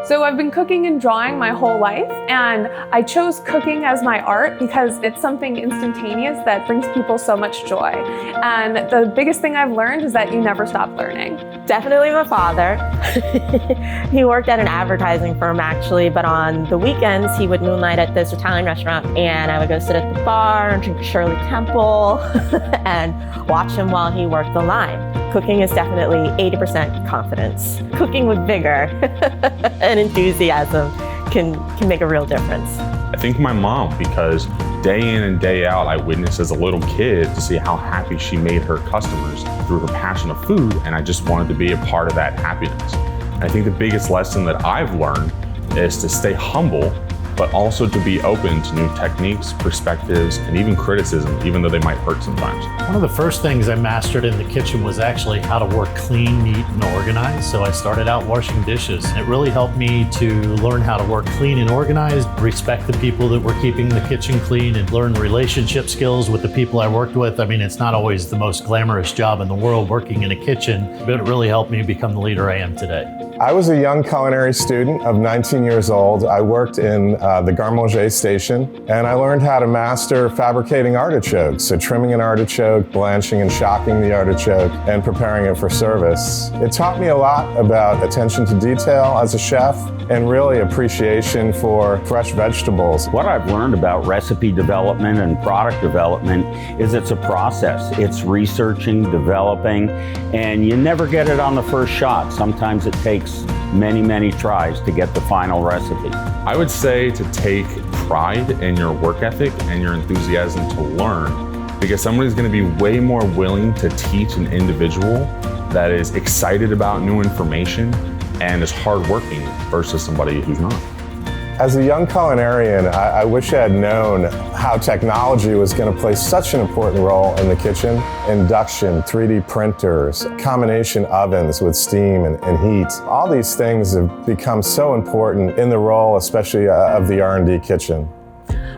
So I've been cooking and drawing my whole life, and I chose cooking as my art because it's something instantaneous that brings people so much joy. And the biggest thing I've learned is that you never stop learning. Definitely my father. He worked at an advertising firm actually, but on the weekends he would moonlight at this Italian restaurant, and I would go sit at the bar and drink a Shirley Temple and watch him while he worked the line. Cooking is definitely 80% confidence. Cooking with vigor and enthusiasm can make a real difference. I think my mom, because day in and day out, I witnessed as a little kid to see how happy she made her customers through her passion of food, and I just wanted to be a part of that happiness. And I think the biggest lesson that I've learned is to stay humble, but also to be open to new techniques, perspectives, and even criticism, even though they might hurt sometimes. One of the first things I mastered in the kitchen was actually how to work clean, neat, and organized. So I started out washing dishes. It really helped me to learn how to work clean and organized, respect the people that were keeping the kitchen clean, and learn relationship skills with the people I worked with. I mean, it's not always the most glamorous job in the world working in a kitchen, but it really helped me become the leader I am today. I was a young culinary student of 19 years old. I worked in the garde-manger station, and I learned how to master fabricating artichokes. So trimming an artichoke, blanching and shocking the artichoke, and preparing it for service. It taught me a lot about attention to detail as a chef, and really appreciation for fresh vegetables. What I've learned about recipe development and product development is it's a process. It's researching, developing, and you never get it on the first shot. Sometimes it takes many, many tries to get the final recipe. I would say to take pride in your work ethic and your enthusiasm to learn, because somebody's going to be way more willing to teach an individual that is excited about new information and is hardworking versus somebody who's not. As a young culinarian, I wish I had known how technology was going to play such an important role in the kitchen. Induction, 3D printers, combination ovens with steam and heat. All these things have become so important in the role, especially of the R&D kitchen.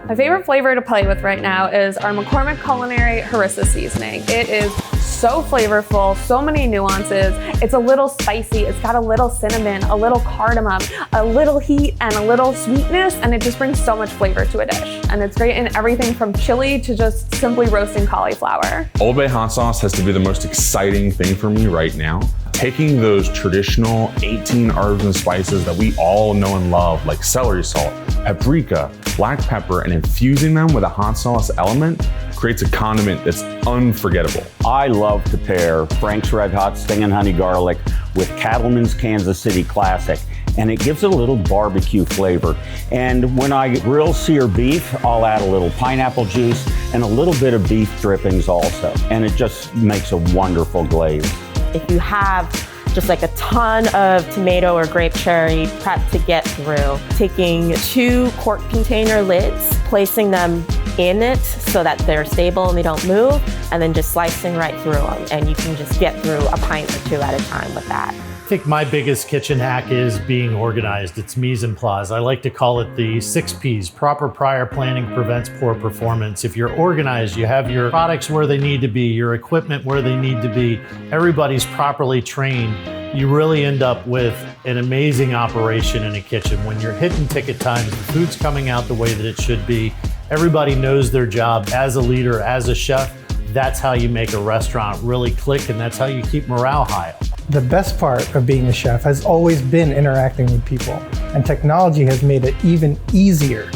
My favorite flavor to play with right now is our McCormick Culinary harissa seasoning. It is so flavorful, so many nuances. It's a little spicy, it's got a little cinnamon, a little cardamom, a little heat, and a little sweetness, and it just brings so much flavor to a dish. And it's great in everything from chili to just simply roasting cauliflower. Old Bay hot sauce has to be the most exciting thing for me right now. Taking those traditional 18 herbs and spices that we all know and love, like celery salt, paprika, black pepper, and infusing them with a hot sauce element creates a condiment that's unforgettable. I love to pair Frank's Red Hot Stingin' Honey Garlic with Cattleman's Kansas City Classic, and it gives it a little barbecue flavor. And when I grill sear beef, I'll add a little pineapple juice and a little bit of beef drippings also, and it just makes a wonderful glaze. If you have just like a ton of tomato or grape cherry prep to get through, taking 2 quart container lids, placing them in it so that they're stable and they don't move, and then just slicing right through them. And you can just get through a pint or 2 at a time with that. I think my biggest kitchen hack is being organized. It's mise en place. I like to call it the 6 Ps. Proper prior planning prevents poor performance. If you're organized, you have your products where they need to be, your equipment where they need to be, everybody's properly trained, you really end up with an amazing operation in a kitchen. When you're hitting ticket times, the food's coming out the way that it should be, everybody knows their job. As a leader, as a chef, that's how you make a restaurant really click, and that's how you keep morale high. The best part of being a chef has always been interacting with people, and technology has made it even easier.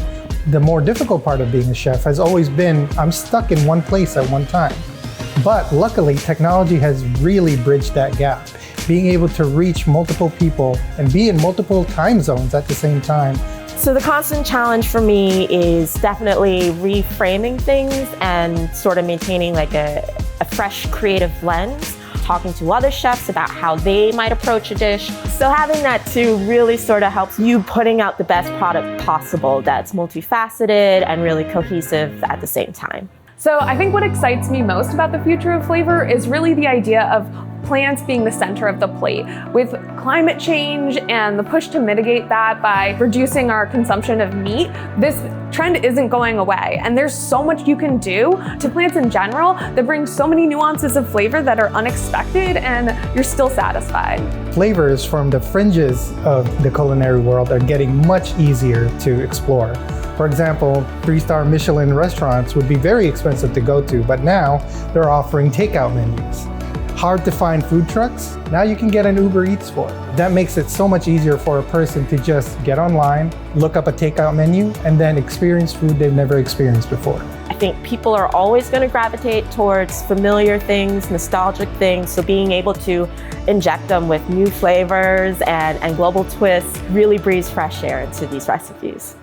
The more difficult part of being a chef has always been, I'm stuck in one place at one time. But luckily, technology has really bridged that gap. Being able to reach multiple people and be in multiple time zones at the same time. So the constant challenge for me is definitely reframing things and sort of maintaining like a fresh creative lens, talking to other chefs about how they might approach a dish. So having that too really sort of helps you putting out the best product possible that's multifaceted and really cohesive at the same time. So I think what excites me most about the future of flavor is really the idea of plants being the center of the plate. With climate change and the push to mitigate that by reducing our consumption of meat, this trend isn't going away. And there's so much you can do to plants in general that brings so many nuances of flavor that are unexpected, and you're still satisfied. Flavors from the fringes of the culinary world are getting much easier to explore. For example, 3-star Michelin restaurants would be very expensive to go to, but now they're offering takeout menus. Hard to find food trucks, now you can get an Uber Eats for. That makes it so much easier for a person to just get online, look up a takeout menu, and then experience food they've never experienced before. I think people are always going to gravitate towards familiar things, nostalgic things, so being able to inject them with new flavors and global twists really breathes fresh air into these recipes.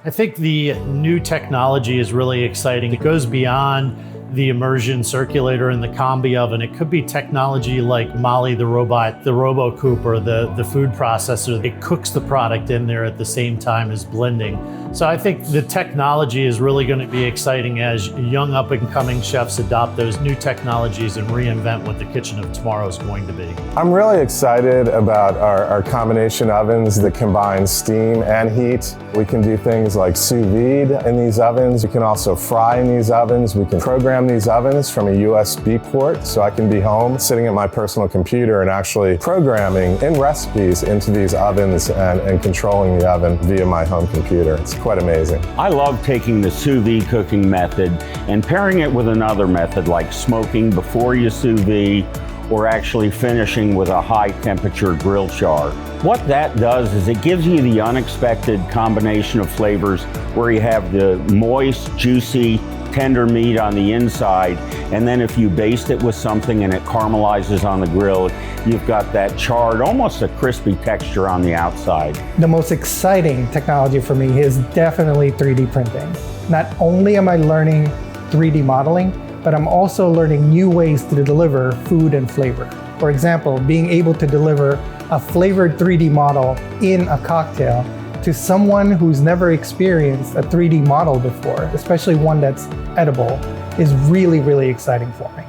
I think the new technology is really exciting. It goes beyond the immersion circulator and the combi oven. It could be technology like Molly the robot, the RoboCoop, or the food processor. It cooks the product in there at the same time as blending. So I think the technology is really going to be exciting as young up-and-coming chefs adopt those new technologies and reinvent what the kitchen of tomorrow is going to be. I'm really excited about our combination ovens that combine steam and heat. We can do things like sous vide in these ovens. We can also fry in these ovens. We can program these ovens from a USB port, so I can be home sitting at my personal computer and actually programming in recipes into these ovens and controlling the oven via my home computer. It's quite amazing. I love taking the sous vide cooking method and pairing it with another method like smoking before you sous vide, or actually finishing with a high temperature grill char. What that does is it gives you the unexpected combination of flavors where you have the moist, juicy, tender meat on the inside, and then if you baste it with something and it caramelizes on the grill, you've got that charred, almost a crispy texture on the outside. The most exciting technology for me is definitely 3D printing. Not only am I learning 3D modeling, but I'm also learning new ways to deliver food and flavor. For example, being able to deliver a flavored 3D model in a cocktail to someone who's never experienced a 3D model before, especially one that's edible, is really, really exciting for me.